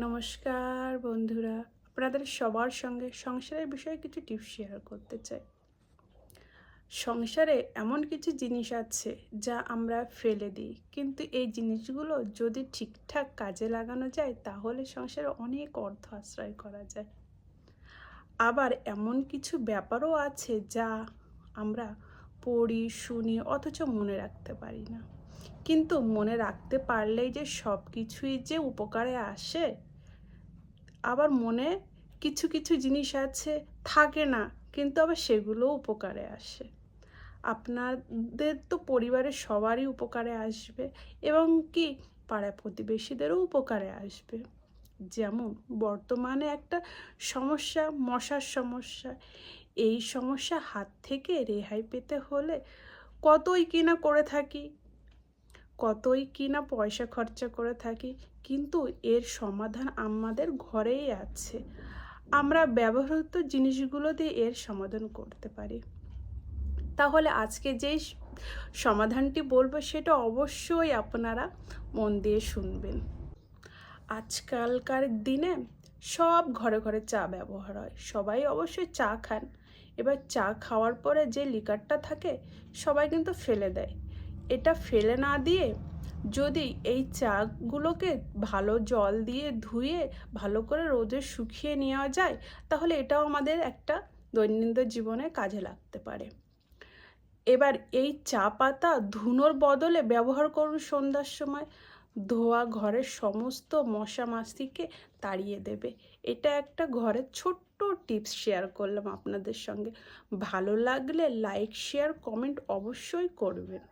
নমস্কার বন্ধুরা, আপনাদের সবার সঙ্গে সংসারের বিষয়ে কিছু টিপস শেয়ার করতে চাই। সংসারে এমন কিছু জিনিস আছে যা আমরা ফেলে দিই, কিন্তু এই জিনিসগুলো যদি ঠিকঠাক কাজে লাগানো যায় তাহলে সংসারে অনেক অর্থ আশ্রয় করা যায়। আবার এমন কিছু ব্যাপারও আছে যা আমরা পড়ি, শুনি, অথচ মনে রাখতে পারি না। কিন্তু মনে রাখতে পারলেই যে সব কিছুই যে উপকারে আসে, আবার মনে কিছু কিছু জিনিস আছে থাকে না, কিন্তু আবার সেগুলোও উপকারে আসে। আপনাদের তো পরিবারের সবারই উপকারে আসবে এবং কি পাড়া প্রতিবেশীদেরও উপকারে আসবে। যেমন বর্তমানে একটা সমস্যা, মশার সমস্যা। এই সমস্যা হাত থেকে রেহাই পেতে হলে কতই কিনা করে থাকি, কতই কিনা পয়সা খরচা করে থাকি, কিন্তু এর সমাধান আমাদের ঘরেই আছে। আমরা ব্যবহৃত জিনিসগুলো দিয়ে এর সমাধান করতে পারি। তাহলে আজকে যেই সমাধানটি বলবো সেটা অবশ্যই আপনারা মন দিয়ে শুনবেন। আজকালকার দিনে সব ঘরে ঘরে চা ব্যবহার হয়, সবাই অবশ্যই চা খান। এবার চা খাওয়ার পরে যে লিকারটা থাকে সবাই কিন্তু ফেলে দেয়। এটা ফেলে না দিয়ে যদি এই চাগুলোকে ভালো জল দিয়ে ধুয়ে ভালো করে রোদে শুকিয়ে নেওয়া যায়, তাহলে এটাও আমাদের একটা দৈনন্দিন জীবনে কাজে লাগতে পারে। এবার এই চা পাতা ধুনোর বদলে ব্যবহার করুন সন্ধ্যার সময়। ধোয়া ঘরের সমস্ত মশা মাছিকে তাড়িয়ে দেবে। এটা একটা ঘরের ছোট্ট টিপস শেয়ার করলাম আপনাদের সঙ্গে। ভালো লাগলে লাইক, শেয়ার, কমেন্ট অবশ্যই করবেন।